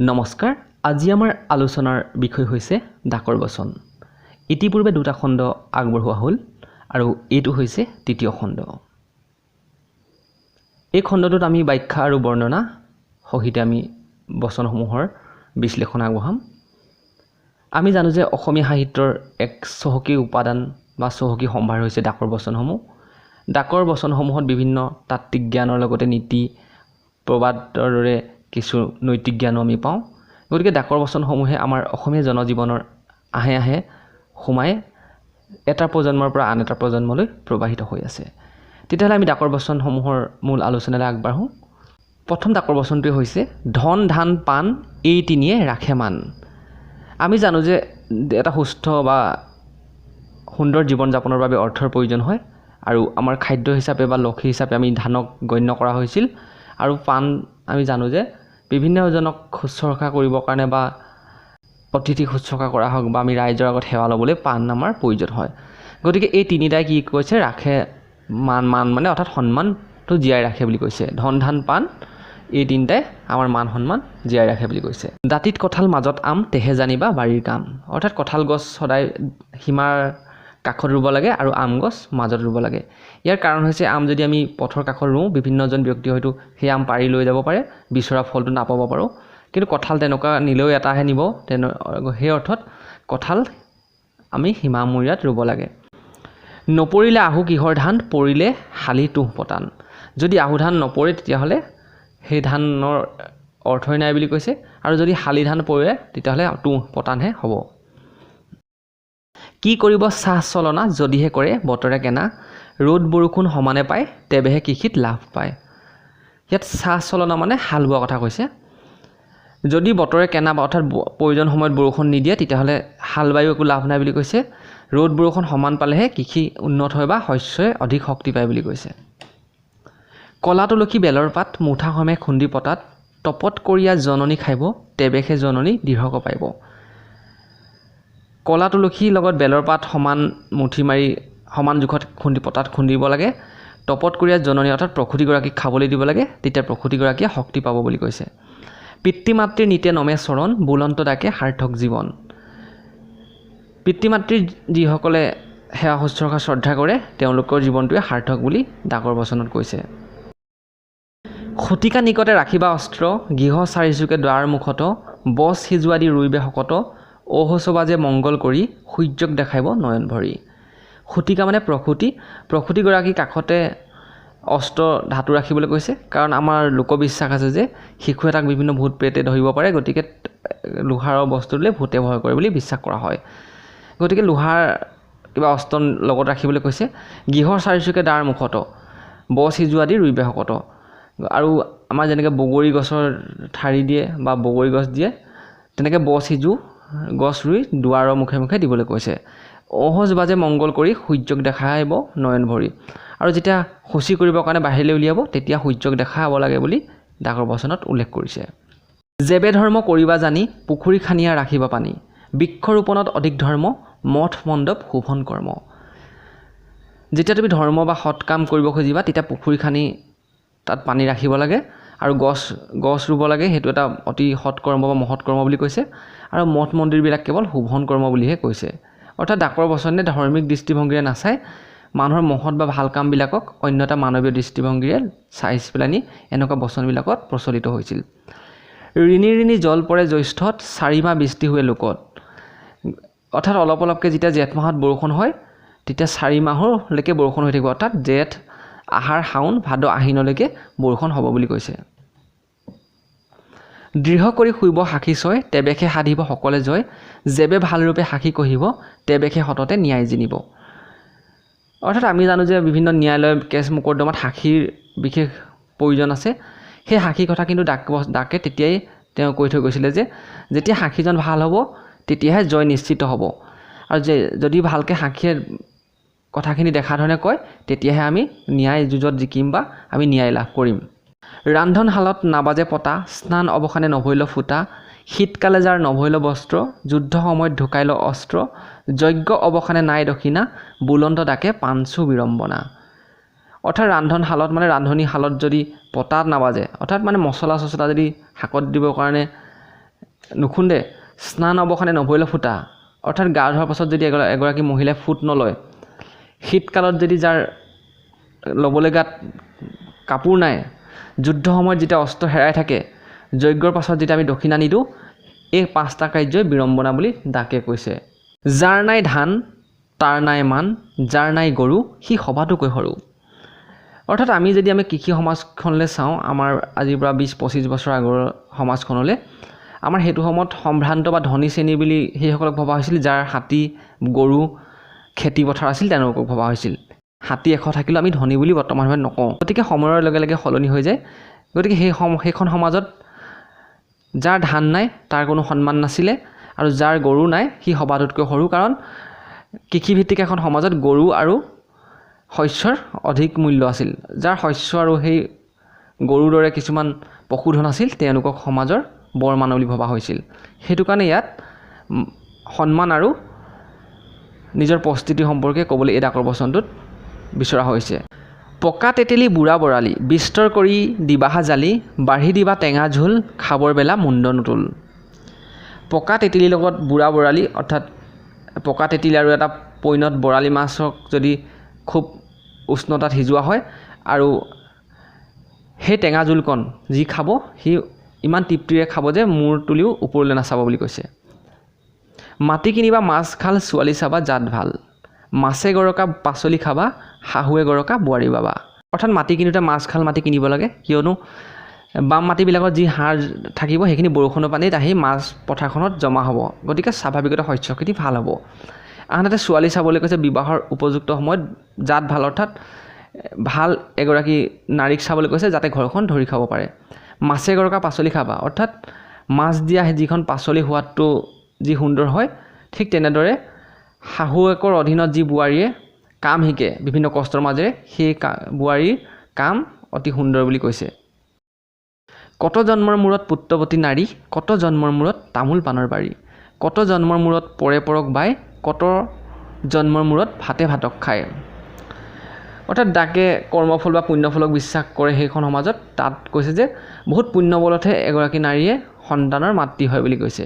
নমস্কাৰ আজি আমাৰ আলোচনাৰ বিষয় হৈছে ডাকৰ বচন ইতিপূৰ্বে দুটা খণ্ড আগবঢ়োৱা হ'ল আৰু এইটো হৈছে তৃতীয় খণ্ড এই খণ্ডটোত আমি ব্যাখ্যা আৰু বৰ্ণনা সহিতে আমি বচনসমূহৰ বিশ্লেষণ আগবঢ়াম আমি জানো যে অসমীয়া সাহিত্যৰ এক চহকী উপাদান বা চহকী সম্ভাৰ হৈছে ডাকৰ বচনসমূহত বিভিন্ন তাত্ত্বিক জ্ঞানৰ লগতে নীতি প্ৰবাদৰ দৰে কিছু নৈতিক জ্ঞানো আমি পাওঁ গতিকে ডাকৰ বচনসমূহে আমাৰ অসমীয়া জনজীৱনৰ আহে আহে সোমাই এটা প্ৰজন্মৰ পৰা আন এটা প্ৰজন্মলৈ প্ৰবাহিত হৈ আছে তেতিয়াহ'লে আমি ডাকৰ বচনসমূহৰ মূল আলোচনালৈ আগবাঢ়ো প্ৰথম ডাকৰ বচনটোৱে হৈছে ধন ধান পাণ এই তিনিয়ে ৰাখে মান আমি জানো যে এটা সুস্থ বা সুন্দৰ জীৱন যাপনৰ বাবে অৰ্থৰ প্ৰয়োজন হয় আৰু আমাৰ খাদ্য হিচাপে বা লক্ষ্য হিচাপে আমি ধানক গণ্য কৰা হৈছিল আৰু পাণ আমি জানো যে বিভিন্নজনক শুশ্ৰূষা কৰিবৰ কাৰণে বা অতিথি শুশ্ৰূষা কৰা হওক বা আমি ৰাইজৰ আগত সেৱা ল'বলৈ পাণ আমাৰ প্ৰয়োজন হয় গতিকে এই তিনিটাই কি কৈছে ৰাখে মান মানে অৰ্থাৎ সন্মানটো জীয়াই ৰাখে বুলি কৈছে ধন ধান পাণ এই তিনিটাই আমাৰ মান সন্মান জীয়াই ৰাখে বুলি কৈছে দাঁতিত কঁঠাল মাজত আম তেহে জানিবা বাৰীৰ কাম অৰ্থাৎ কঁঠাল গছ সদায় সীমাৰ কাষত ৰুব লাগে আৰু আম গছ মাজত ৰুব লাগে ইয়াৰ কাৰণ হৈছে আম যদি আমি পথৰ কাষত ৰুওঁ বিভিন্নজন ব্যক্তি হয়তো সেই আম পাৰি লৈ যাব পাৰে বিচৰা ফলটো নাপাব পাৰোঁ কিন্তু কঁঠাল তেনেকুৱা নিলেও এটাহে নিব সেই অৰ্থত কঁঠাল আমি সীমামূৰীয়াত ৰুব লাগে নপৰিলে আহু কিহৰ ধান পৰিলে শালি তুঁহ পতান যদি আহু ধান নপৰে তেতিয়াহ'লে সেই ধানৰ অৰ্থই নাই বুলি কৈছে আৰু যদি শালি ধান পৰে তেতিয়াহ'লে তুঁহ পতানহে হ'ব কি কৰিব চাহ চলনা যদিহে কৰে বতৰে কেনা ৰ'দ বৰষুণ সমানে পায় তেবেহে কৃষিত লাভ পায় ইয়াত চাহ চলনা মানে হাল বোৱা কথা কৈছে যদি বতৰে কেনা বা অৰ্থাৎ প্ৰয়োজন সময়ত বৰষুণ নিদিয়ে তেতিয়াহ'লে হাল বায়ু একো লাভ নাই বুলি কৈছে ৰ'দ বৰষুণ সমান পালেহে কৃষি উন্নত হয় বা শস্যই অধিক শক্তি পায় বুলি কৈছে কলা তুলসী বেলৰ পাত মুঠা সমে খুন্দি পতাত তপত কৰিয়া জননী খাইব তেবেহে জননী দৃঢ়ক পাইব কলা তুলসীৰ লগত বেলৰ পাত সমান মুঠি মাৰি সমান জোখত পতাত খুন্দিব লাগে তপত কৰিয়া জননী অৰ্থাৎ প্ৰসূতিগৰাকীক খাবলৈ দিব লাগে তেতিয়া প্ৰসূতিগৰাকীয়ে শক্তি পাব বুলি কৈছে পিতৃ মাতৃৰ নিতে নমে চৰণ বুলন্ত ডাকে সাৰ্থক জীৱন পিতৃ মাতৃৰ যিসকলে সেৱা শুশ্ৰূষা শ্ৰদ্ধা কৰে তেওঁলোকৰ জীৱনটোৱে সাৰ্থক বুলি ডাকৰ বচনত কৈছে খুটিকা নিকটে ৰাখিবা অস্ত্ৰ গৃহ চাৰিচুকে দ্বাৰ মুখত বছ সিজোৱা দি ৰুইবে শকত ঔহচবাজে মংগল কৰি সূৰ্যক দেখাব নয়ন ভৰি খুটিকা মানে প্ৰসূতিগৰাকীৰ কাষতে অস্ত্ৰ ধাতু ৰাখিবলৈ কৈছে কাৰণ আমাৰ লোকবিশ্বাস আছে যে শিশু এটাক বিভিন্ন ভূত প্ৰেতে ধৰিব পাৰে গতিকে লোহাৰৰ বস্তু দিলে ভূতে ভয় কৰে বুলি বিশ্বাস কৰা হয় গতিকে লোহাৰ কিবা অস্ত্ৰ লগত ৰাখিবলৈ কৈছে গৃহৰ চাৰিচুকে দ্বাৰ মুখত বছ সিজোৱা দি ৰুইবে শকত আৰু আমাৰ যেনেকৈ বগৰী গছৰ ঠাৰি দিয়ে বা বগৰী গছ দিয়ে তেনেকৈ বছ সিজু গছ ৰুই দুৱাৰৰ মুখে মুখে দিবলৈ কৈছে অহজ বাজে মংগল কৰি সূৰ্যক দেখাব নয়ন ভৰি আৰু যেতিয়া শুচি কৰিবৰ কাৰণে বাহিৰলৈ উলিয়াব তেতিয়া সূৰ্যক দেখাব লাগে বুলি ডাকৰ বচনত উল্লেখ কৰিছে যেবে ধৰ্ম কৰিবা জানি পুখুৰী খানিয়া ৰাখিবা পানী বৃক্ষৰোপণত অধিক ধৰ্ম মঠ মণ্ডপ শোভন কৰ্ম যেতিয়া তুমি ধৰ্ম বা সৎ কাম কৰিব খুজিবা তেতিয়া পুখুৰী খানি তাত পানী ৰাখিব লাগে আৰু গছ ৰুব লাগে সেইটো এটা অতি সৎ কৰ্ম বা মহৎ কৰ্ম বুলি কৈছে আৰু মঠ মন্দিৰবিলাক কেৱল শোভন কৰ্ম বুলিহে কৈছে অৰ্থাৎ ডাকৰ বচনে ধাৰ্মিক দৃষ্টিভংগীৰে নাচাই মানুহৰ মহৎ বা ভাল কামবিলাকক অন্য এটা মানৱীয় দৃষ্টিভংগীৰে চাই পেলানি এনেকুৱা বচনবিলাকত প্ৰচলিত হৈছিল ঋণী ঋণী জল পৰে জ্যৈষ্ঠত 4 মাহ বৃষ্টি হোৱে লোকত অৰ্থাৎ অলপ অলপকৈ যেতিয়া জেঠ মাহত বৰষুণ হয় তেতিয়া 4 মাহলৈকে বৰষুণ হৈ থাকিব অৰ্থাৎ জেঠ আহাৰ শাওন ভাদ আহিনলৈকে বৰষুণ হ'ব বুলি কৈছে দৃঢ় কৰি শুইব সাক্ষী ছয় তেবেখে সাধিব সকলে জয় যেবে ভাল ৰূপে সাক্ষী কহিব তেবেখে সততে ন্যায় জিনিব অৰ্থাৎ আমি জানো যে বিভিন্ন ন্যায়ালয় কেছ মোকৰ্দমাত সাক্ষীৰ বিশেষ প্ৰয়োজন আছে সেই সাক্ষী কথা কিন্তু ডাকে তেতিয়াই তেওঁ কৈ থৈ গৈছিলে যে যেতিয়া সাক্ষীজন ভাল হ'ব তেতিয়াহে জয় নিশ্চিত হ'ব আৰু যদি ভালকৈ সাক্ষীয়ে কথাখিনি দেখা ধৰণে কয় তেতিয়াহে আমি ন্যায় যুঁজত জিকিম বা আমি ন্যায় লাভ কৰিম ৰান্ধনশালত নাবাজে পতা স্নান অৱসানে নভৈল ফুটা শীতকালে যাৰ নভৈল বস্ত্ৰ যুদ্ধ সময়ত ঢুকাইল অস্ত্ৰ যজ্ঞ অৱসানে নাই দক্ষিণা বুলন্ত ডাকে পাঞ্চু বিড়ম্বনা অৰ্থাৎ ৰান্ধনশালত মানে ৰান্ধনীশালত যদি পতাত নাবাজে অৰ্থাৎ মানে মছলা চছলা যদি শাকত দিবৰ কাৰণে নুখুন্দে স্নান অৱসানে নভৰিলে ফুটা অৰ্থাৎ গা ধোৱাৰ পাছত যদি এগৰাকী মহিলাই ফুট নলয় শীতকালত যদি যাৰ ল'বলৈ গাত কাপোৰ নাই যুদ্ধ সময়ত যেতিয়া অস্ত্ৰ হেৰাই থাকে যজ্ঞৰ পাছত যেতিয়া আমি দক্ষিণা নিদিওঁ এই 5টা কাৰ্যই বিড়ম্বনা বুলি ডাকে কৈছে যাৰ নাই ধান তাৰ নাই মান যাৰ নাই গৰু সি সবাতোকৈ সৰু অৰ্থাৎ আমি কৃষি সমাজখনলৈ চাওঁ আমাৰ আজিৰ পৰা 20-25 বছৰ আগৰ সমাজখনলৈ আমাৰ সেইটো সময়ত সম্ভ্ৰান্ত বা ধনী শ্ৰেণী বুলি সেইসকলক ভবা হৈছিল যাৰ হাতী গৰু খেতি পথাৰ আছিল তেওঁলোকক ভবা হৈছিল হাতী 100 থাকিলেও আমি ধনী বুলি বৰ্তমান সময়ত নকওঁ গতিকে সময়ৰ লগে লগে সলনি হৈ যায় গতিকে সেইখন সমাজত যাৰ ধান নাই তাৰ কোনো সন্মান নাছিলে আৰু যাৰ গৰু নাই সি সবাতোতকৈ সৰু কাৰণ কৃষিভিত্তিক এখন সমাজত গৰু আৰু শস্যৰ অধিক মূল্য আছিল যাৰ শস্য আৰু সেই গৰুৰ দৰে কিছুমান পশুধন আছিল তেওঁলোকক সমাজৰ বৰ মানুহ বুলি ভবা হৈছিল সেইটো কাৰণে ইয়াত সন্মান আৰু নিজৰ পৰিস্থিতি সম্পৰ্কে ক'বলৈ এই ডাকৰ বচনটোত বিচৰা হৈছে পকা তেতেলী বুঢ়া বৰালি বিস্তৰ কৰি দিবাহা জালি বাঢ়ি দিবা টেঙা ঝোল খাবৰ বেলা মুণ্ড নুতুল পকা তেতেলীৰ লগত বুঢ়া বৰালি অৰ্থাৎ পকা তেতেলী আৰু এটা পৈণত বৰালি মাছক যদি খুব উষ্ণতাত সিজোৱা হয় আৰু সেই টেঙা জোলকণ যি খাব সি ইমান তৃপ্তিৰে খাব যে মূৰ তুলিও ওপৰলৈ নাচাব বুলি কৈছে মাটি কিনিবা মাছ খাল ছোৱালী চাবা জাত ভাল মাছে গৰকা পাচলি খাবা শাহুৱে গৰকা বোৱাৰী বাবা অৰ্থাৎ মাটি কিনোতে মাছ খাল মাটি কিনিব লাগে কিয়নো বাম মাটিবিলাকত যি সাৰ থাকিব সেইখিনি বৰষুণৰ পানীত আহি মাছ পথাৰখনত জমা হ'ব গতিকে স্বাভাৱিকতে শস্য খেতি ভাল হ'ব আনহাতে ছোৱালী চাবলৈ কৈছে বিবাহৰ উপযুক্ত সময়ত জাত ভাল অৰ্থাৎ ভাল এগৰাকী নাৰীক চাবলৈ কৈছে যাতে ঘৰখন ধৰি খাব পাৰে মাছে গৰকা পাচলি খাবা অৰ্থাৎ মাছ দিয়া যিখন পাচলি হোৱাটো যি সুন্দৰ হয় ঠিক তেনেদৰে শাহুৱেকৰ অধীনত যি বোৱাৰীয়ে কাম শিকে বিভিন্ন কষ্টৰ মাজেৰে সেই বোৱাৰীৰ কাম অতি সুন্দৰ বুলি কৈছে কত জন্মৰ মূৰত পুত্ৰৱতী নাৰী কত জন্মৰ মূৰত তামোল পাণৰ বাৰী কত জন্মৰ মূৰত পৰে পৰক বাই কত জন্মৰ মূৰত ভাতে ভাতক খায় অৰ্থাৎ ডাকে কৰ্মফল বা পুণ্যফলক বিশ্বাস কৰে সেইখন সমাজত তাত কৈছে যে বহুত পুণ্যবলতহে এগৰাকী নাৰীয়ে সন্তানৰ মাতৃ হয় বুলি কৈছে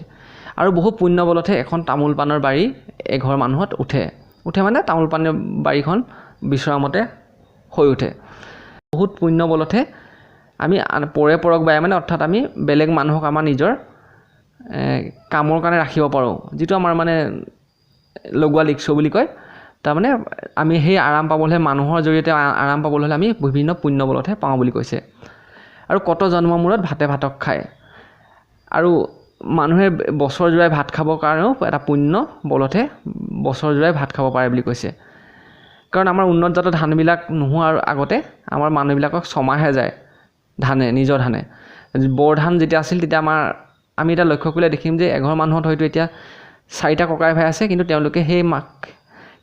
আৰু বহু পুণ্যবলতহে এখন তামোল পাণৰ বাৰী এঘৰ মানুহত উঠে মানে তামোল পাণৰ বাৰীখন বিচৰামতে হৈ উঠে বহুত পুণ্যবলতহে আমি পৰে পৰক বাই মানে অৰ্থাৎ আমি বেলেগ মানুহক আমাৰ নিজৰ কামৰ কাৰণে ৰাখিব পাৰোঁ যিটো আমাৰ মানে লগোৱা লিখছো বুলি কয় তাৰমানে আমি সেই আৰাম পাবলৈ মানুহৰ জৰিয়তে আৰাম পাবলৈ হ'লে আমি বিভিন্ন পুণ্যবলতহে পাওঁ বুলি কৈছে আৰু কত জন্মৰ মূৰত ভাতে ভাতক খায় আৰু মানুহে বছৰ জোৰাই ভাত খাবৰ কাৰণেও এটা পুণ্য বলতহে বছৰ জোৰাই ভাত খাব পাৰে বুলি কৈছে কাৰণ আমাৰ উন্নত জাতৰ ধানবিলাক নোহোৱাৰ আগতে আমাৰ মানুহবিলাকক ছমাহে যায় নিজৰ ধানে বৰ ধান যেতিয়া আছিল তেতিয়া আমি এটা লক্ষ্য কৰিলে দেখিম যে এঘৰ মানুহত হয়তো এতিয়া 4টা ককাই ভাই আছে কিন্তু তেওঁলোকে সেই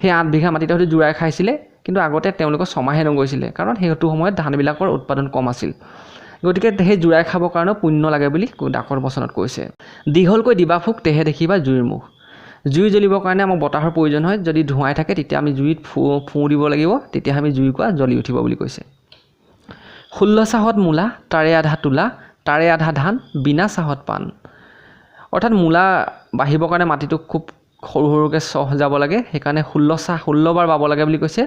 8 বিঘা মাটিতে হয়তো জোৰাই খাইছিলে কিন্তু আগতে তেওঁলোকৰ ছমাহে নগৈছিলে কাৰণ সেইটো সময়ত ধানবিলাকৰ উৎপাদন কম আছিল গতিকে সেই জোৰাই খাবৰ কাৰণেও পুণ্য লাগে বুলি ডাকৰ বচনত কৈছে দীঘলকৈ দিবা ফুক তেহে দেখিবা জুইৰ মুখ জুই জ্বলিবৰ কাৰণে আমাক বতাহৰ প্ৰয়োজন হয় যদি ধোঁৱাই থাকে তেতিয়া আমি জুইত ফুঁ দিব লাগিব তেতিয়া আমি জুইকুৰা জ্বলি উঠিব বুলি কৈছে 16 চাহত মূলা তাৰে আধা তোলা তাৰে আধা ধান বিনা চাহত পাণ অৰ্থাৎ মূলা বাঢ়িবৰ কাৰণে মাটিটো খুব সৰু সৰুকৈ চহ যাব লাগে সেইকাৰণে 16 বাৰ বাব লাগে বুলি কৈছে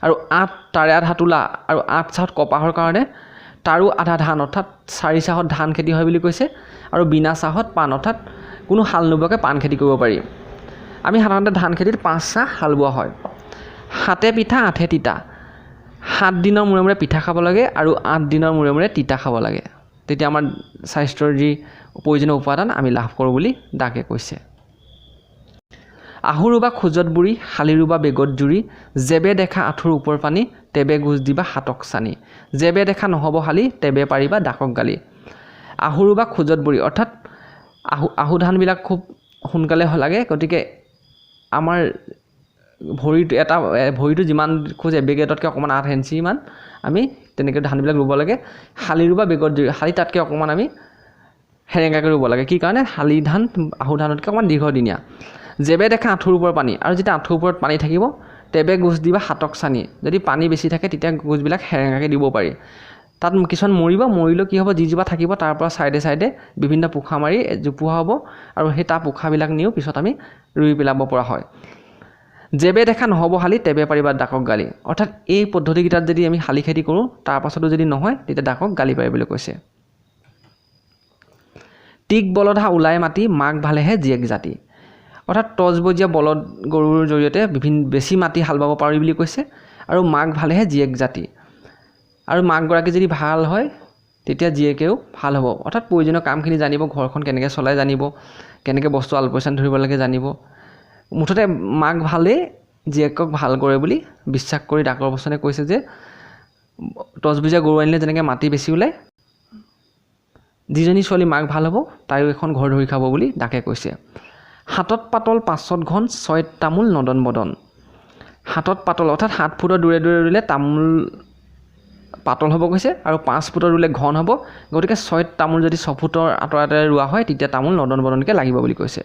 আৰু 8 তাৰে আধা তোলা আৰু 8 চাহত কপাহৰ কাৰণে তাৰো আধা ধান অৰ্থাৎ 4 চাহত ধান খেতি হয় বুলি কৈছে আৰু বিনা চাহত পাণ অৰ্থাৎ কোনো হাল নোবোৱাকৈ পাণ খেতি কৰিব পাৰি আমি সাধাৰণতে ধান খেতিত 5 চাহ হাল বোৱা হয় 7 পিঠা 8 তিতা 7 দিনৰ মূৰে মূৰে পিঠা খাব লাগে আৰু 8 দিনৰ মূৰে মূৰে তিতা খাব লাগে তেতিয়া আমাৰ স্বাস্থ্যৰ যি প্ৰয়োজনীয় উপাদান আমি লাভ কৰোঁ বুলি ডাকে কৈছে আহু ৰুবা খোজত বুঢ়ী শালি ৰুবা বেগত জুৰি জেবে দেখা আঁঠুৰ ওপৰ পানী তেবে গুজ দিবা হাতক চানি জেবে দেখা নহ'ব শালি তেবে পাৰিবা ডাকক গালি আহু ৰুবা খোজত বুঢ়ী অৰ্থাৎ আহু ধানবিলাক খুব সোনকালে লাগে গতিকে আমাৰ ভৰিটো যিমান খোজ এবেগেটতকৈ অকণমান 8 ইঞ্চি ইমান আমি তেনেকৈ ধানবিলাক ৰুব লাগে শালি ৰুবা বেগত জুৰি শালি তাতকৈ অকণমান আমি হেৰেঙাকৈ ৰুব লাগে কি কাৰণে শালি ধান আহু ধানতকৈ অকণমান দীৰ্ঘদিনীয়া জেবে দেখা আঁঠুৰ ওপৰত পানী আৰু যেতিয়া আঁঠুৰ ওপৰত পানী থাকিব তেবে গুজ দিবা হাতক চানি যদি পানী বেছি থাকে তেতিয়া গুজবিলাক হেৰেঙাকৈ দিব পাৰি তাত কিছুমান মৰিলেও কি হ'ব যিজোপা থাকিব তাৰ পৰা চাইডে বিভিন্ন পোখা মাৰি জোপোহা হ'ব আৰু সেই তাৰ পোখাবিলাক নিও পিছত আমি ৰুই পেলাব পৰা হয় যেবে দেখা নহ'ব হালি তেবে পাৰিবা ডাকক গালি অৰ্থাৎ এই পদ্ধতিকেইটাত যদি আমি শালি খেতি কৰোঁ তাৰ পাছতো যদি নহয় তেতিয়া ডাকক গালি পাৰিবলৈ কৈছে টিক বলধা ওলাই মাটি মাক ভালেহে জীয়েক জাতি অৰ্থাৎ টজবজীয়া বলদ গৰুৰ জৰিয়তে বেছি মাটি হাল বাব পাৰি বুলি কৈছে আৰু মাক ভালেহে জীয়েক জাতি আৰু মাকগৰাকী যদি ভাল হয় তেতিয়া জীয়েকেও ভাল হ'ব অৰ্থাৎ প্ৰয়োজনীয় কামখিনি জানিব ঘৰখন কেনেকৈ চলাই জানিব কেনেকৈ বস্তু আলপৈচান ধৰিব লাগে জানিব মুঠতে মাক ভালেই জীয়েকক ভাল কৰে বুলি বিশ্বাস কৰি ডাকৰ বচনে কৈছে যে টজবজীয়া গৰু আনিলে যেনেকৈ মাটি বেছি ওলায় যিজনী ছোৱালী মাক ভাল হ'ব তাইও এখন ঘৰ ধৰি খাব বুলি ডাকে কৈছে হাতত পাতল পাছত ঘন ছয়ত তামোল নদন বদন হাতত পাতল অৰ্থাৎ 7 ফুটৰ দূৰে ৰুলে তামোল পাতল হ'ব কৈছে আৰু 5 ফুটৰ ৰুলে ঘন হ'ব গতিকে 6ত তামোল যদি 6 ফুটৰ আঁতৰে ৰোৱা হয় তেতিয়া তামোল নদন বদনকৈ লাগিব বুলি কৈছে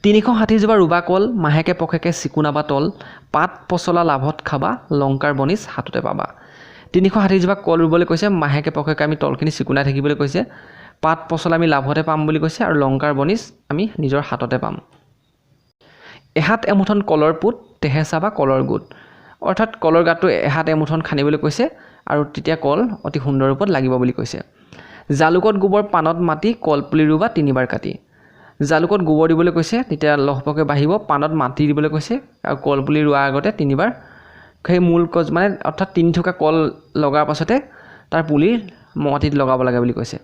360 জোপা ৰুবা কল মাহেকে পখেকে চিকুনাবা তল পাত পচলা লাভত খাবা লংকাৰ বনিজ হাততে পাবা 360 জোপা কল ৰুবলৈ কৈছে মাহেকে পখেকে আমি তলখিনি চিকুনাই থাকিবলৈ কৈছে পাত পচলা আমি লাভতে পাম বুলি কৈছে আৰু লংকাৰ বনিজ আমি নিজৰ হাততে পাম এহাত এমুঠন কলৰ পুত তেহে চাবা কলৰ গোট অৰ্থাৎ কলৰ গাঁতটো এহাত এমুঠন খানিবলৈ কৈছে আৰু তেতিয়া কল অতি সুন্দৰ ৰূপত লাগিব বুলি কৈছে জালুকত গোবৰ পানত মাটি কলপুলি ৰুবা 3বাৰ কাটি জালুকত গোবৰ দিবলৈ কৈছে তেতিয়া লহপকে বাঢ়িব পানত মাটি দিবলৈ কৈছে আৰু কলপুলি ৰোৱাৰ আগতে 3বাৰ সেই মূল গছ মানে অৰ্থাৎ 3 থোকা কল লগাৰ পাছতে তাৰ পুলি মাটিত লগাব লাগে বুলি কৈছে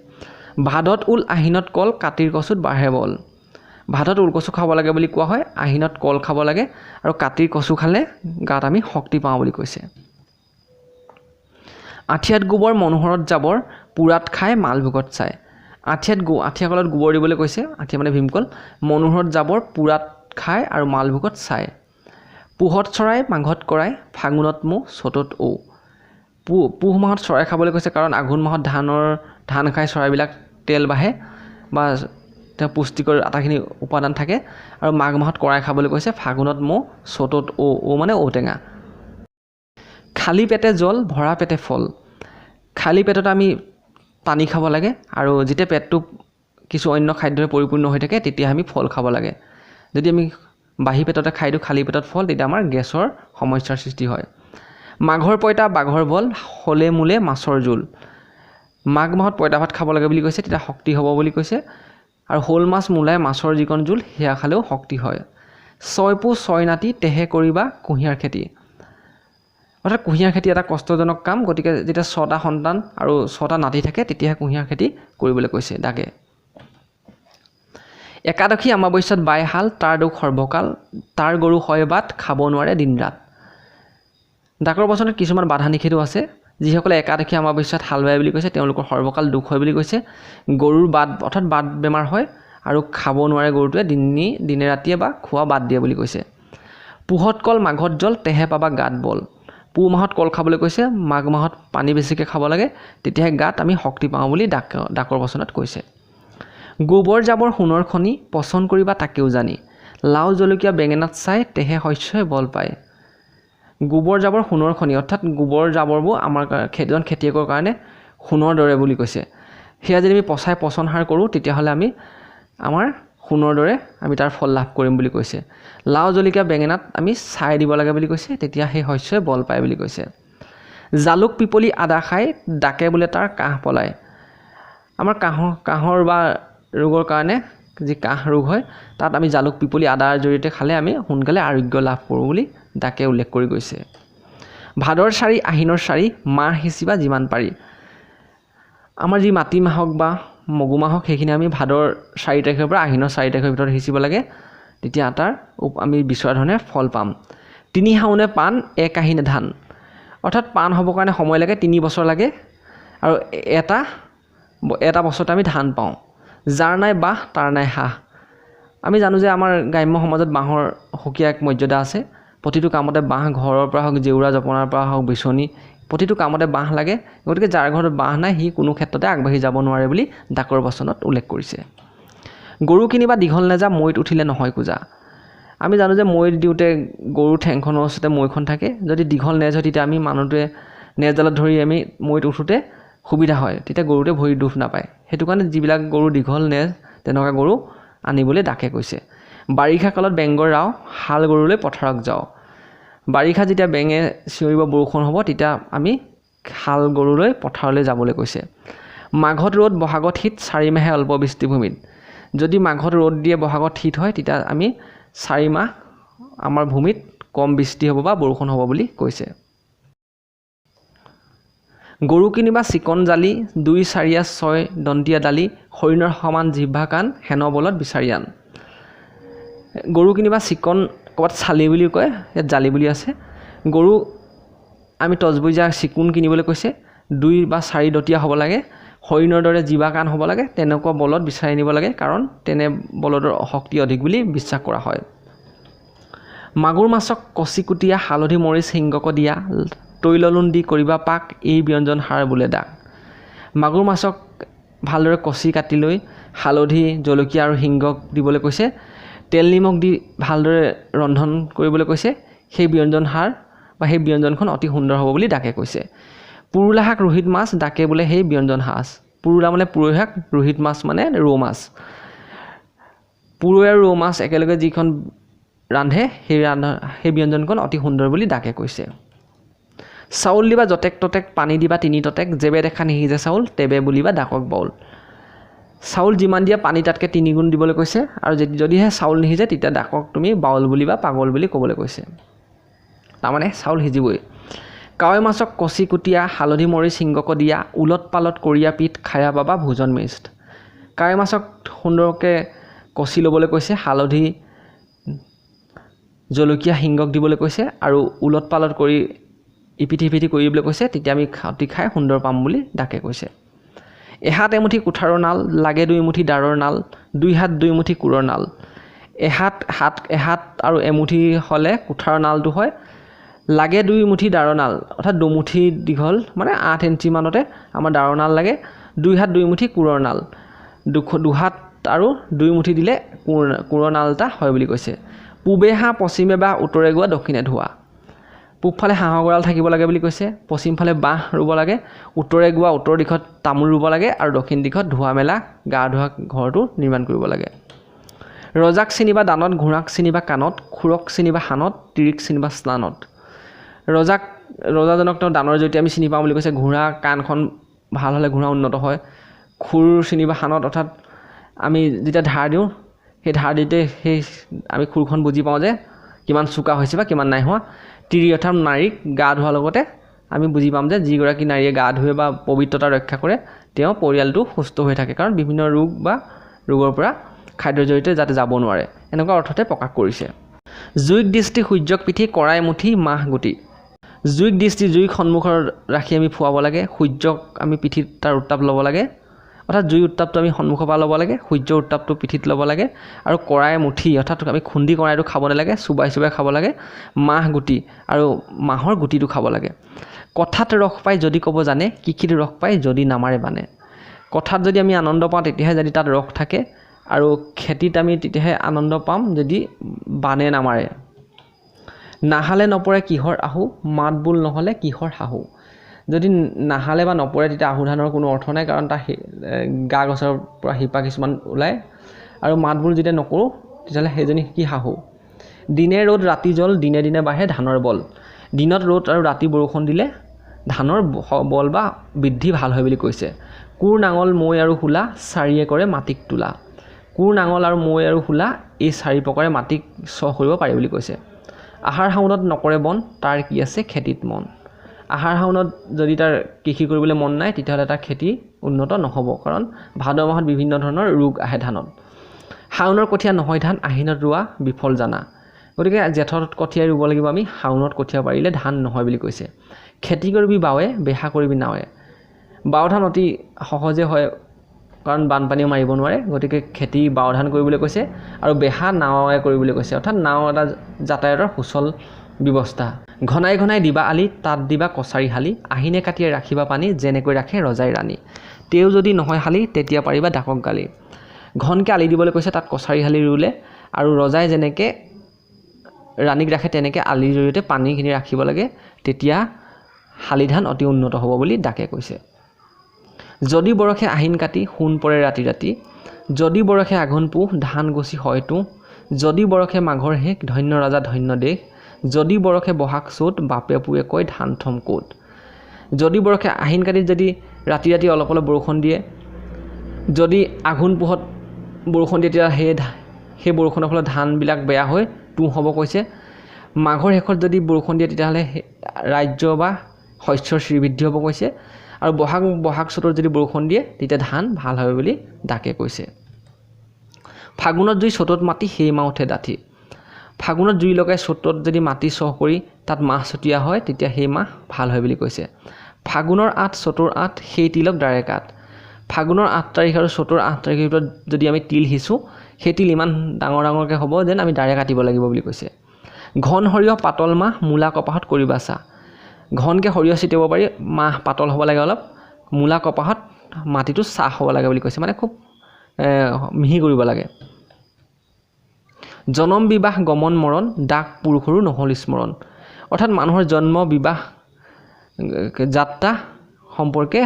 ভাদত উল আহিনত কল কাটিৰ কচুত বাঢ়ে বল ভাদত উল কচু খাব লাগে বুলি কোৱা হয় আহিনত কল খাব লাগে আৰু কাটিৰ কচু খালে গাত আমি শক্তি পাওঁ বুলি কৈছে আঠিয়াত গোবৰ মনোহৰত জাবৰ পুৰাত খাই মালভোগত চাই আঠিয়া কলত গোবৰ দিবলৈ কৈছে আঠিয়া মানে ভীমকল মনোহৰত জাবৰ পুৰাত খাই আৰু মালভোগত চাই পুহত চৰাই মাঘত কৰাই ফাগুনত মো চতত ঔ পুহ মাহত চৰাই খাবলৈ কৈছে কাৰণ আঘোণ মাহত ধান খাই চৰাইবিলাক তেল বাঢ়ে বা পুষ্টিকৰ আটাখিনি উপাদান থাকে আৰু মাঘ মাহত কৰাই খাবলৈ কৈছে ফাগুনত মো চতত ঔ মানে ঔটেঙা খালী পেটে জল ভৰা পেটে ফল খালী পেটত আমি পানী খাব লাগে আৰু যেতিয়া পেটটো কিছু অন্য খাদ্যৰে পৰিপূৰ্ণ হৈ থাকে তেতিয়া আমি ফল খাব লাগে যদি আমি বাঢ়ি পেটতে খাই দিওঁ খালী পেটত ফল তেতিয়া আমাৰ গেছৰ সমস্যাৰ সৃষ্টি হয় মাঘৰ পইতা বাঘৰ বল হলে মূলে মাছৰ জোল মাঘ মাহত পইতা ভাত খাব লাগে বুলি কৈছে তেতিয়া শক্তি হ'ব বুলি কৈছে আৰু হোল মাছ মূলাই মাছৰ যিকণ জোল সেয়া খালেও শক্তি হয় 6 পু 6 নাতি তেহে কৰিবা কুঁহিয়াৰ খেতি অৰ্থাৎ কুঁহিয়াৰ খেতি এটা কষ্টজনক কাম গতিকে যেতিয়া 6টা সন্তান আৰু 6টা নাতি থাকে তেতিয়াহে কুঁহিয়াৰ খেতি কৰিবলৈ কৈছে ডাকে একাদশী অমাৱস্যাত বাই হাল তাৰ দুখ সৰ্বকাল তাৰ গৰু হয় বাট খাব নোৱাৰে দিন ৰাত ডাকৰ বচনত কিছুমান বাধা নিষেধো আছে যিসকলে একাদশী অমাৱস্যাত হাল বায় বুলি কৈছে তেওঁলোকৰ সৰ্বকাল দুখ হয় বুলি কৈছে গৰুৰ বাট অৰ্থাৎ বাট বেমাৰ হয় আৰু খাব নোৱাৰে গৰুটোৱে দিনে ৰাতিয়ে বা খোৱা বাদ দিয়ে বুলি কৈছে পুহত কল মাঘত জল তেহে পাবা গাত বল পুহ মাহত কল খাবলৈ কৈছে মাঘ মাহত পানী বেছিকৈ খাব লাগে তেতিয়াহে গাত আমি শক্তি পাওঁ বুলি ডাকৰ বচনত কৈছে গোবৰ জাবৰ সোণৰ খনি পচন কৰিবা তাকেও জানি লাও জলকীয়া বেঙেনাত চাই তেহে শস্যই বল পায় গোবৰ জাবৰ সোণৰ খনি অৰ্থাৎ গোবৰ জাবৰবোৰ আমাৰ এজন খেতিয়কৰ কাৰণে সোণৰ দৰে বুলি কৈছে সেয়া যদি আমি পচন সাৰ কৰোঁ তেতিয়াহ'লে আমি আমাৰ সোণৰ দৰে আমি তাৰ ফল লাভ কৰিম বুলি কৈছে লাও জলকীয়া বেঙেনাত আমি চাই দিব লাগে বুলি কৈছে তেতিয়া সেই শস্যই বল পায় বুলি কৈছে জালুক পিপলি আদা খাই ডাকে বোলে তাৰ কাহ পলায় আমাৰ কাহৰ বা ৰোগৰ কাৰণে যি কাহ ৰোগ হয় তাত আমি জালুক পিপলি আদাৰ জৰিয়তে খালে আমি সোনকালে আৰোগ্য লাভ কৰোঁ বুলি ডাকে উল্লেখ কৰি গৈছে ভাদৰ 4 আহিনৰ 4 মাহ সিঁচিবা যিমান পাৰি আমাৰ যি মাটি মাহক বা মগু মাহক সেইখিনি আমি ভাদৰ 4 তাৰিখৰ পৰা আহিনৰ 4 তাৰিখৰ ভিতৰত সিঁচিব লাগে তেতিয়া তাৰ আমি বিচৰা ধৰণে ফল পাম 3 শাওনে পাণ 1 আহিনে ধান অৰ্থাৎ পাণ হ'বৰ কাৰণে সময় লাগে 3 বছৰ লাগে আৰু এটা বছৰত আমি ধান পাওঁ যাৰ নাই বাঁহ তাৰ নাই হাঁহ আমি জানো যে আমাৰ গ্ৰাম্য সমাজত বাঁহৰ সুকীয়া এক মৰ্যাদা আছে প্ৰতিটো কামতে বাঁহ ঘৰৰ পৰা হওক জেউৰা জপনাৰ পৰা হওক বিচনী প্ৰতিটো কামতে বাঁহ লাগে গতিকে যাৰ ঘৰত বাঁহ নাই সি কোনো ক্ষেত্ৰতে আগবাঢ়ি যাব নোৱাৰে বুলি ডাকৰ বচনত উল্লেখ কৰিছে গৰু কিনিবা দীঘল নেজা মৈত উঠিলে নহয় পূজা আমি জানো যে মৈত দিওঁতে গৰুৰ ঠেংখনৰ ওচৰতে মৈখন থাকে যদি দীঘল নেজ হয় তেতিয়া আমি মানুহটোৱে নেজডালত ধৰি আমি মৈত উঠোতে সুবিধা হয় তেতিয়া গৰুতে ভৰি দুখ নাপায় সেইটো কাৰণে যিবিলাক গৰু দীঘল নেজ তেনেকুৱা গৰু আনিবলৈ ডাকে কৈছে বাৰিষা কালত বেংগৰ ৰাও হাল গৰুলৈ পথাৰত যাওঁ বাৰিষা যেতিয়া বেঙে চিঞৰিব বৰষুণ হ'ব তেতিয়া আমি হাল গৰুলৈ পথাৰলৈ যাবলৈ কৈছে মাঘত ৰ'দ বহাগত শীত 4 মাহে অল্প বৃষ্টিভূমিত যদি মাঘত ৰ'দ দিয়ে বহাগত শীত হয় তেতিয়া আমি 4 মাহ আমাৰ ভূমিত কম বৃষ্টি হ'ব বা বৰষুণ হ'ব বুলি কৈছে গৰু কিনিবা চিকন জালি 2 4 6 দন্তীয়া ডালি হৰিণৰ সমান জিভা কাণ হেন বলত বিচাৰি আন গৰু কিনিবা চিকন ক'বাত চালি বুলি কয় ইয়াত জালি বুলি আছে গৰু আমি তজবুজা চিকুন কিনিবলৈ কৈছে 2 বা 4 দতীয়া হ'ব লাগে হৰিণৰ দৰে জিভা কাণ হ'ব লাগে তেনেকুৱা বলত বিচাৰি নিব লাগে কাৰণ তেনে বলতৰ শক্তি অধিক বুলি বিশ্বাস কৰা হয় মাগুৰ মাছক কচিকুটিয়া হালধি মৰিচ হিংগক দিয়া তৈললুন দি কৰিবা পাক এই ব্যঞ্জন সাৰ বোলে দাগ মাগুৰ মাছক ভালদৰে কচি কাটি লৈ হালধি জলকীয়া আৰু হিংগক দিবলৈ কৈছে তেল নিমখ দি ভালদৰে ৰন্ধন কৰিবলৈ কৈছে সেই ব্যঞ্জন সাৰ বা সেই ব্যঞ্জনখন অতি সুন্দৰ হ'ব বুলি ডাকে কৈছে পুৰুলা শাক ৰোহিত মাছ ডাকে বোলে সেই ব্যঞ্জন সাজ পুৰুলা মানে পুৰৈ শাক ৰোহিত মাছ মানে ৰৌ মাছ পুৰৈ আৰু ৰৌ মাছ একেলগে যিখন ৰান্ধে সেই ব্যঞ্জনখন অতি সুন্দৰ বুলি ডাকে কৈছে চাউল দিবা জটেক টটেক পানী দিবা 3 টটেক জেবে দেখা নিহিজে চাউল তেবে বুলিবা ডাকক বাউল চাউল যিমান দিয়া পানী তাতকৈ 3 গুণ দিবলৈ কৈছে আৰু যদিহে চাউল নিহিজে তেতিয়া ডাকক তুমি বাউল বুলিবা পাগল বুলি ক'বলৈ কৈছে তাৰমানে চাউল সিজিবই কাৱৈ মাছক কচি কুটিয়া হালধি মৰিচ হিংগক দিয়া উলট পালট কৰিয়া পিঠ খায়া বাবা ভোজন মিষ্ট কাৱৈ মাছক সুন্দৰকৈ কচি ল'বলৈ কৈছে হালধি জলকীয়া হিংগক দিবলৈ কৈছে আৰু উলট পালট কৰি ইপিঠি পিঠি কৰিবলৈ কৈছে তেতিয়া আমি খাটি খাই সুন্দৰ পাম বুলি ডাকে কৈছে এহাত এমুঠি কুঠাৰৰ নাল লাগে 2 মুঠি দাৰৰ নাল 2 হাত 2 মুঠি কুৰৰ নাল এহাত আৰু এমুঠি হ'লে কুঠাৰৰ নালটো হয় লাগে 2 মুঠি দাৰৰ নাল অৰ্থাৎ 2 মুঠি দীঘল মানে 8 ইঞ্চি মানতে আমাৰ দাৰৰ নাল লাগে 2 হাত 2 মুঠি কুৰৰ নাল 2 হাত আৰু 2 মুঠি দিলে কুৰৰ নাল এটা হয় বুলি কৈছে পূবে হাঁহ পশ্চিমে বা উত্তৰে গোৱা দক্ষিণে ধোৱা পূবফালে হাঁহৰ গঁৰাল থাকিব লাগে বুলি কৈছে পশ্চিমফালে বাঁহ ৰুব লাগে উত্তৰে গোৱা উত্তৰ দিশত তামোল ৰুব লাগে আৰু দক্ষিণ দিশত ধোৱা মেলা গা ধোৱা ঘৰটো নিৰ্মাণ কৰিব লাগে ৰজাক চিনিবা দানত ঘোঁৰাক চিনিবা কাণত খুৰক চিনিবা হানত তিৰিক চিনিবা স্নানত ৰজাজনক তেওঁ দানৰ জৰিয়তে আমি চিনি পাওঁ বুলি কৈছে ঘোঁৰা কাণখন ভাল হ'লে ঘোঁৰা উন্নত হয় খুৰ চিনিবা হানত অৰ্থাৎ আমি যেতিয়া ধাৰ দিওঁ সেই ধাৰ দিওঁতে সেই আমি খুৰখন বুজি পাওঁ যে কিমান চোকা হৈছে বা কিমান নাই হোৱা তিৰি অৰ্থাৎ নাৰীক গা ধোৱাৰ লগতে আমি বুজি পাম যে যিগৰাকী নাৰীয়ে গা ধুৱে বা পবিত্ৰতা ৰক্ষা কৰে তেওঁ পৰিয়ালটো সুস্থ হৈ থাকে কাৰণ বিভিন্ন ৰোগ বা ৰোগৰ পৰা খাদ্যৰ জৰিয়তে যাতে যাব নোৱাৰে এনেকুৱা অৰ্থতে প্ৰকাশ কৰিছে জুইক দৃষ্টি সূৰ্যক পিঠি কৰাই মুঠি মাহ গুটি জুইক দৃষ্টি জুইক সন্মুখত ৰাখি আমি ফুৱাব লাগে সূৰ্যক আমি পিঠিত তাৰ উত্তাপ ল'ব লাগে অৰ্থাৎ জুই উত্তাপটো আমি সন্মুখৰ পৰা ল'ব লাগে সূৰ্যৰ উত্তাপটো পিঠিত ল'ব লাগে আৰু কৰাই মুঠি অৰ্থাৎ আমি খুন্দি কৰাইটো খাব নালাগে চুবাই খাব লাগে মাহ গুটি আৰু মাহৰ গুটিটো খাব লাগে কথাত ৰস পাই যদি ক'ব জানে কিখিত ৰস পাই যদি নামাৰে বানে কথাত যদি আমি আনন্দ পাওঁ তেতিয়াহে যদি তাত ৰস থাকে আৰু খেতিত আমি তেতিয়াহে আনন্দ পাম যদি বানে নামাৰে নাহালে নপৰে কিহৰ আহু মাত বোল নহ'লে কিহৰ হাহু যদি নাহালে বা নপৰে তেতিয়া আহু ধানৰ কোনো অৰ্থ নাই কাৰণ তাৰ গা গছৰ পৰা শিপা কিছুমান ওলায় আৰু মাত বোল যেতিয়া নকৰোঁ তেতিয়াহ'লে সেইজনী কি হাহু দিনে ৰ'দ ৰাতি জল দিনে দিনে বাঢ়ে ধানৰ বল দিনত ৰ'দ আৰু ৰাতি বৰষুণ দিলে ধানৰ বল বা বৃদ্ধি ভাল হয় বুলি কৈছে কোৰ নাঙল মৈ আৰু শোলা চাৰিয়ে কৰে মাটিক তোলা কোৰ নাঙল আৰু মৈ আৰু শোলা এই 4 প্ৰকাৰে মাটিক চহ কৰিব পাৰে বুলি কৈছে আহাৰ শাওনত নকৰে বন তাৰ কি আছে খেতিত মন আহাৰ শাওনত যদি তাৰ কৃষি কৰিবলৈ মন নাই তেতিয়াহ'লে তাৰ খেতি উন্নত নহ'ব কাৰণ ভাদ মাহত বিভিন্ন ধৰণৰ ৰোগ আহে ধানত শাওনৰ কঠীয়া নহয় ধান আহিনত ৰোৱা বিফল জানা গতিকে জেঠত কঠীয়া ৰুব লাগিব আমি শাওনত কঠীয়া পাৰিলে ধান নহয় বুলি কৈছে খেতি কৰিবি বাৱে বেহা কৰিবি নাৱে বাও ধান অতি সহজে হয় কাৰণ বানপানীও মাৰিব নোৱাৰে গতিকে খেতি বাও ধান কৰিবলৈ কৈছে আৰু বেহা নাৱে কৰিবলৈ কৈছে অৰ্থাৎ নাও এটা যাতায়াতৰ সুচল ব্যৱস্থা ঘনাই ঘনাই দিবা আলি তাত দিবা কছাৰী হালি আহিনে কাটিয়ে ৰাখিবা পানী যেনেকৈ ৰাখে ৰজাই ৰাণী তেও যদি নহয় হালি তেতিয়া পাৰিবা ডাকক গালি ঘনকৈ আলি দিবলৈ কৈছে তাত কছাৰী হালি ৰুলে আৰু ৰজাই যেনেকৈ ৰাণীক ৰাখে তেনেকৈ আলিৰ জৰিয়তে পানীখিনি ৰাখিব লাগে তেতিয়া শালি ধান অতি উন্নত হ'ব বুলি ডাকে কৈছে। যদি বৰষে আহিন কাটি সোণ পৰে ৰাতি ৰাতি, যদি বৰষে আঘোণ পুহ ধান গছি হয়তো, যদি বৰষে মাঘৰ শেষ ধন্য ৰাজা ধন্য দেশ, যদি বৰষে বহাগ চ'ত বাপে পুৱে কয় ধান থম ক'ত। যদি বৰষে আহিন কাটিত যদি ৰাতি ৰাতি অলপ অলপ বৰষুণ দিয়ে, যদি আঘোণ পুহত বৰষুণ দিয়ে তেতিয়া সেই বৰষুণৰ ফলত ধানবিলাক বেয়া হৈ তুঁহ হ'ব কৈছে। মাঘৰ শেষত যদি বৰষুণ দিয়ে তেতিয়াহ'লে ৰাজ্য বা শস্যৰ শ্ৰীবৃদ্ধি হ'ব কৈছে। আৰু বহাগ চ'তত যদি বৰষুণ দিয়ে তেতিয়া ধান ভাল হয় বুলি ডাকে কৈছে। ফাগুনত জুই চ'তত মাটি সেই মাহ উঠে ডাঠি। ফাগুনত জুই লগাই চ'তত যদি মাটি চহ কৰি তাত মাহ ছটিয়া হয় তেতিয়া সেই মাহ ভাল হয় বুলি কৈছে। ফাগুনৰ ৮ চ'তৰ ৮ সেই তিলক ডাৰে কাট। ফাগুনৰ ৮ তাৰিখ আৰু চ'তৰ ৮ তাৰিখৰ ভিতৰত যদি আমি তিল সিঁচোঁ সেই তিল ইমান ডাঙৰ ডাঙৰকৈ হ'ব যেন আমি ডাৰে কাটিব লাগিব বুলি কৈছে। ঘন সৰিয়হ পাতল মাহ মূলা কপাহত কৰিবা চা। ঘনকৈ সৰিয়হ ছিটিয়াব পাৰি, মাহ পাতল হ'ব লাগে অলপ, মূলা কপাহত মাটিটো চাহ হ'ব লাগে বুলি কৈছে, মানে খুব মিহি কৰিব লাগে। জনম বিবাহ গমন মৰণ ডাক পুৰুষৰো নহ'ল স্মৰণ। অৰ্থাৎ মানুহৰ জন্ম বিবাহ যাত্ৰা সম্পৰ্কে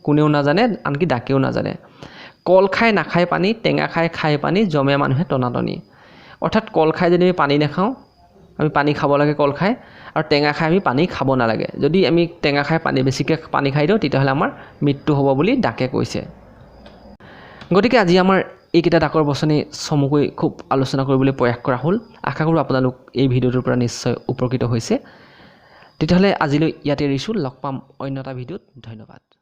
কোনেও নাজানে, আনকি ডাকেও নাজানে। কল খাই নাখায় পানী, টেঙা খাই খাই পানী, জমে মানুহে টনাটনি। অৰ্থাৎ কল খাই যদি আমি পানী নাখাওঁ, আমি পানী খাব লাগে কল খাই, আৰু টেঙা খাই আমি পানী খাব নালাগে। যদি আমি টেঙা খাই বেছিকৈ পানী খাই দিওঁ তেতিয়াহ'লে আমাৰ মৃত্যু হ'ব বুলি ডাকে কৈছে। গতিকে আজি আমাৰ এইকেইটা ডাকৰ বচনি চমুকৈ খুব আলোচনা কৰিবলৈ প্ৰয়াস কৰা হ'ল। আশা কৰোঁ আপোনালোক এই ভিডিঅ'টোৰ পৰা নিশ্চয় উপকৃত হৈছে। তেতিয়াহ'লে আজিলৈ ইয়াতে এৰিছোঁ, লগ পাম অন্য এটা ভিডিঅ'ত। ধন্যবাদ।